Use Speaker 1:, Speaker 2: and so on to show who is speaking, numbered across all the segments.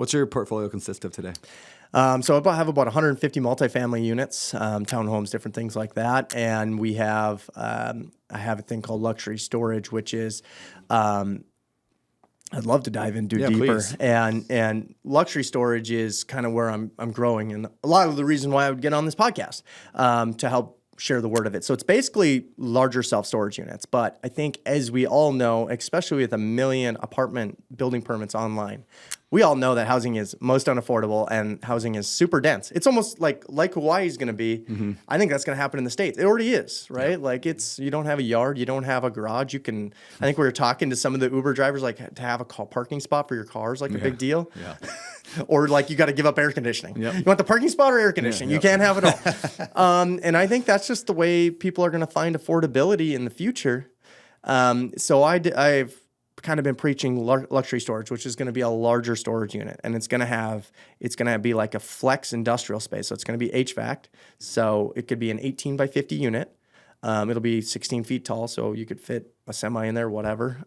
Speaker 1: What's your portfolio consist of today?
Speaker 2: So I have about 150 multifamily units, townhomes, different things like that. And we have, I have a thing called luxury storage, which is, I'd love to dive into deeper.
Speaker 1: Please.
Speaker 2: And luxury storage is kind of where I'm growing. And a lot of the reason why I would get on this podcast, to help share the word of it. So it's basically larger self-storage units. But I think as we all know, especially with 1 million apartment building permits online, we all know that housing is most unaffordable and housing is super dense. It's almost like Hawaii is going to be. Mm-hmm. I think that's going to happen in the States. It already is, right? Yeah. Like you don't have a yard, you don't have a garage. I think we were talking to some of the Uber drivers, like to have a parking spot for your car is like a big deal. Yeah. Or like you got to give up air conditioning. Yep. You want the parking spot or air conditioning? You can't have it all. And I think that's just the way people are going to find affordability in the future. So I've kind of been preaching luxury storage, which is going to be a larger storage unit, and it's going to be like a flex industrial space. So it's going to be HVAC. So it could be an 18 by 50 unit. It'll be 16 feet tall, so you could fit a semi in there, whatever.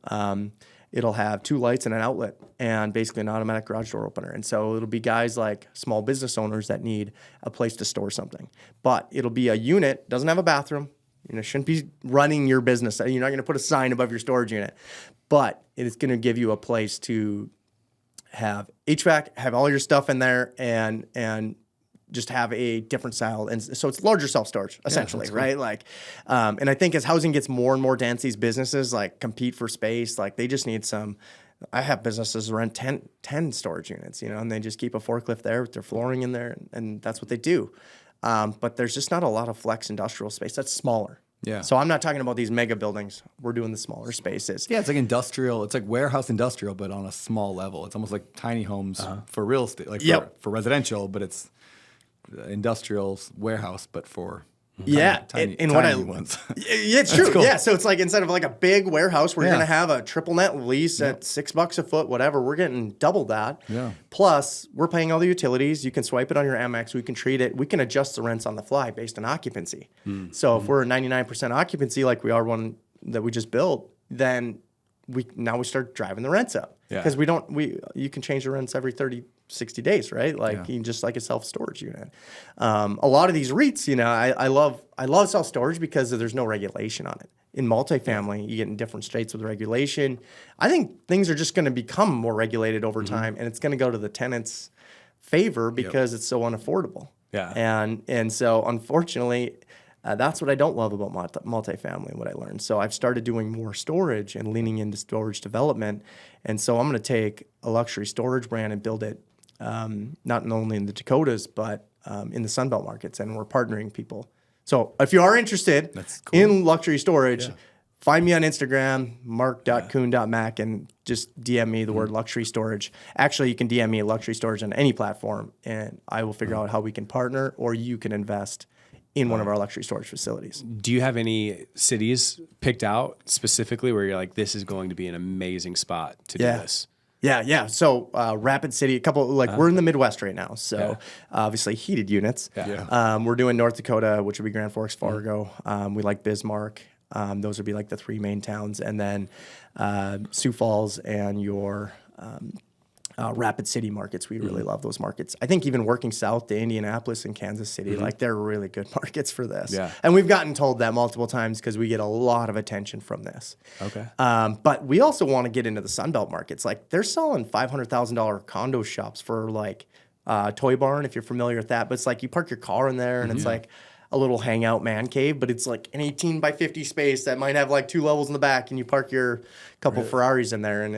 Speaker 2: It'll have 2 lights and an outlet and basically an automatic garage door opener. And so it'll be guys like small business owners that need a place to store something. But it'll be a unit, doesn't have a bathroom. Shouldn't be running your business. You're not going to put a sign above your storage unit. But it's going to give you a place to have HVAC, have all your stuff in there, and just have a different style. And so it's larger self-storage, essentially, cool. Right? Like, and I think as housing gets more and more dense, these businesses like compete for space. Like they just need some. I have businesses rent 10 storage units, and they just keep a forklift there with their flooring in there, and that's what they do. But there's just not a lot of flex industrial space that's smaller. Yeah. So I'm not talking about these mega buildings. We're doing the smaller spaces.
Speaker 1: Yeah, it's like industrial. It's like warehouse industrial, but on a small level. It's almost like tiny homes for real estate, like for residential, but it's industrial warehouse, but for tiny ones.
Speaker 2: Yeah, it's true. Cool. Yeah, so it's like instead of like a big warehouse, we're going to have a triple net lease at $6 a foot, whatever. We're getting double that. Yeah. Plus, we're paying all the utilities. You can swipe it on your Amex. We can treat it. We can adjust the rents on the fly based on occupancy. So if we're at 99% occupancy, like we are one that we just built, then we start driving the rents up because you can change the rents every 60 days, right? Like just like a self-storage unit. A lot of these REITs, I love self-storage because there's no regulation on it. In multifamily, you get in different states with regulation. I think things are just going to become more regulated over time, and it's going to go to the tenant's favor because it's so unaffordable. Yeah. And so unfortunately, that's what I don't love about multifamily, what I learned. So I've started doing more storage and leaning into storage development. And so I'm going to take a luxury storage brand and build it not only in the Dakotas, but in the Sunbelt markets. And we're partnering people. So if you are interested in luxury storage, find me on Instagram, marc.kuhn.mac, and just DM me the word luxury storage. Actually, you can DM me luxury storage on any platform, and I will figure out how we can partner, or you can invest in one of our luxury storage facilities.
Speaker 3: Do you have any cities picked out specifically where you're like, this is going to be an amazing spot to do this?
Speaker 2: Yeah. So Rapid City, we're in the Midwest right now. So obviously heated units. Yeah. We're doing North Dakota, which would be Grand Forks, Fargo. We like Bismarck. Those would be like the 3 main towns. And then Sioux Falls and your Rapid City markets. We really love those markets. I think even working south to Indianapolis and Kansas City, like they're really good markets for this. Yeah. And we've gotten told that multiple times because we get a lot of attention from this. Okay. But we also want to get into the Sunbelt markets. Like they're selling $500,000 condo shops for like Toy Barn, if you're familiar with that. But it's like you park your car in there and it's like a little hangout man cave, but it's like an 18 by 50 space that might have like 2 levels in the back, and you park your couple Ferraris in there, and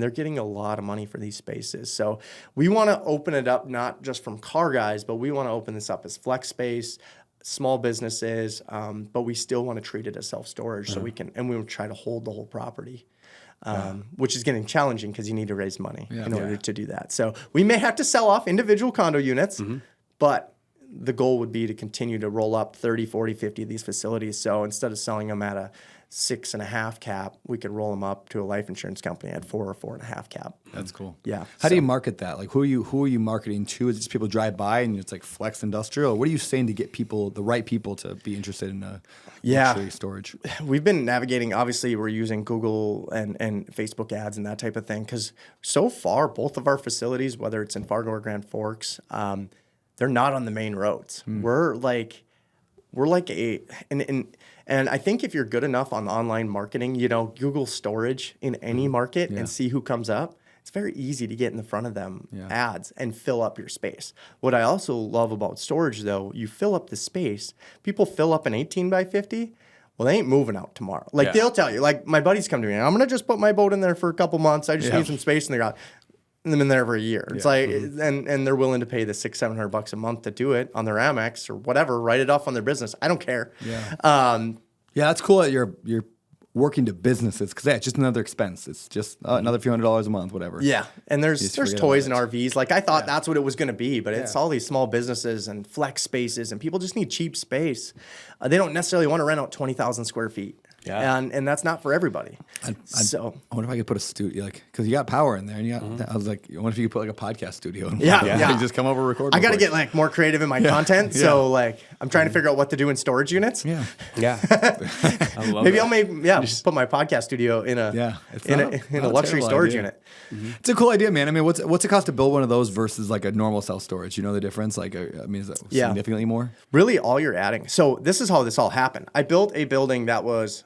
Speaker 2: they're getting a lot of money for these spaces. So we want to open it up not just from car guys, but we want to open this up as flex space, small businesses, but we still want to treat it as self-storage so we will try to hold the whole property. Which is getting challenging because you need to raise money in order to do that. So we may have to sell off individual condo units, but the goal would be to continue to roll up 30, 40, 50 of these facilities. So instead of selling them at a 6.5 cap, we could roll them up to a life insurance company at 4 or 4.5 cap.
Speaker 1: That's cool.
Speaker 2: Yeah.
Speaker 1: How do you market that? Like, who are you marketing to? Is it just people drive by and it's like flex industrial? What are you saying to get people, the right people, to be interested in luxury storage?
Speaker 2: We've been navigating. Obviously, we're using Google and Facebook ads and that type of thing, because so far both of our facilities, whether it's in Fargo or Grand Forks, they're not on the main roads. We're like and I think if you're good enough on online marketing, Google storage in any market and see who comes up, it's very easy to get in the front of them ads and fill up your space. What I also love about storage, though, you fill up the space. People fill up an 18 by 50. Well, they ain't moving out tomorrow. Like they'll tell you, like my buddies come to me, I'm going to just put my boat in there for a couple months. I just need some space in the garage. And they've been there for a year. It's like, and they're willing to pay the $600-700 a month to do it on their Amex or whatever, write it off on their business. I don't care.
Speaker 1: Yeah, that's cool that you're working to businesses, because it's just another expense. It's just another few $100s a month, whatever.
Speaker 2: Yeah, and there's toys and RVs. Like I thought that's what it was going to be, but it's all these small businesses and flex spaces, and people just need cheap space. They don't necessarily want to rent out 20,000 square feet. Yeah, and that's not for everybody. I wonder
Speaker 1: if I could put a studio, like, because you got power in there, and I was like, I wonder if you could put like a podcast studio. You just come over and record.
Speaker 2: I got to get like more creative in my content, so like I'm trying to figure out what to do in storage units.
Speaker 3: Yeah.
Speaker 2: I love maybe I'll put my podcast studio in a luxury storage unit.
Speaker 1: It's a cool idea, man. I mean, what's it cost to build one of those versus like a normal self storage? You know the difference? Like, I mean, is that significantly more?
Speaker 2: Really, all you're adding. So this is how this all happened. I built a building that was.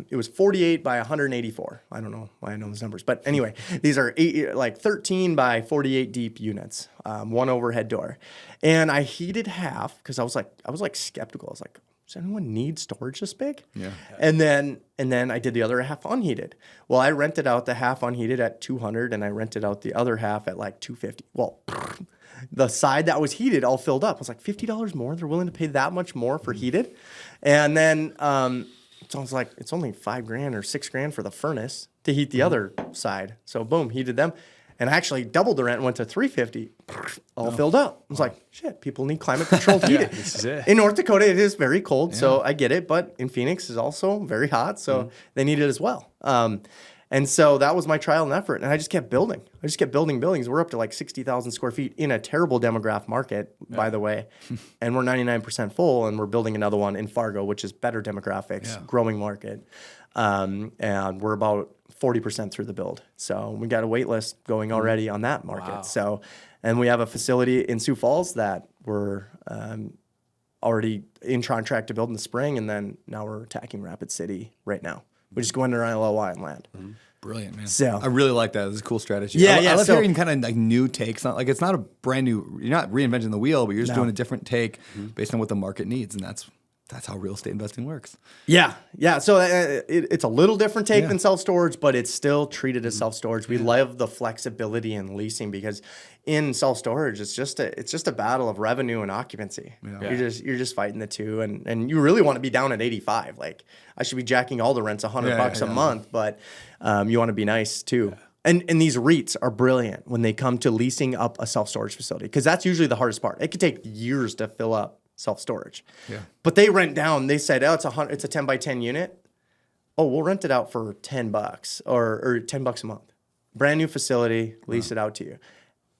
Speaker 2: It was 48 by 184. I don't know why I know those numbers, but anyway, these are 13 by 48 deep units, one overhead door, and I heated half because I was like skeptical. I was like, does anyone need storage this big? Yeah. And then I did the other half unheated. Well, I rented out the half unheated at 200, and I rented out the other half at like 250. Well, the side that was heated all filled up. I was like, $50 more? They're willing to pay that much more for heated? And then so I was like, it's only $5,000 or $6,000 for the furnace to heat the other side. So boom, heated them, and I actually doubled the rent and went to $350, all filled up. I was like, shit, people need climate controlled heating.
Speaker 3: This is it.
Speaker 2: In North Dakota, it is very cold, so I get it. But in Phoenix is also very hot, so they need it as well. And so that was my trial and effort, and I just kept building. Buildings. We're up to like 60,000 square feet in a terrible demographic market, by the way, and we're 99% full, and we're building another one in Fargo, which is better demographics, growing market, and we're about 40% through the build. So we got a wait list going already on that market. Wow. So, and we have a facility in Sioux Falls that we're already in contract to build in the spring, and then now we're attacking Rapid City right now. We just go under an LOI and land.
Speaker 1: Brilliant, man.
Speaker 2: So
Speaker 1: I really like that. It's a cool strategy.
Speaker 2: Yeah,
Speaker 1: I love hearing kind of like new takes on, like, it's not a brand new, you're not reinventing the wheel, but you're just doing a different take based on what the market needs. And that's how real estate investing works.
Speaker 2: Yeah. So it's a little different take than self-storage, but it's still treated as self-storage. We love the flexibility in leasing, because in self-storage, it's just a battle of revenue and occupancy. Yeah. You're just fighting the two, and you really want to be down at 85. Like, I should be jacking all the rents $100 a month, but you want to be nice too. Yeah. And these REITs are brilliant when they come to leasing up a self-storage facility, because that's usually the hardest part. It could take years to fill up self-storage. Yeah. But they rent down. They said, oh, it's a 10 by 10 unit. Oh, we'll rent it out for $10 or $10 a month. Brand new facility, lease it out to you.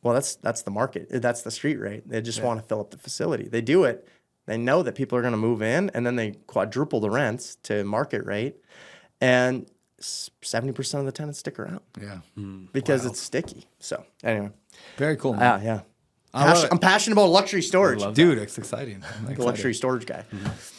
Speaker 2: Well, that's the market. That's the street rate. They just want to fill up the facility. They do it. They know that people are going to move in, and then they quadruple the rents to market rate, and 70% of the tenants stick around. Yeah, because it's sticky. So anyway,
Speaker 1: very cool, man.
Speaker 2: Yeah. I'm passionate about luxury storage.
Speaker 1: Dude, it's exciting.
Speaker 2: The luxury storage guy.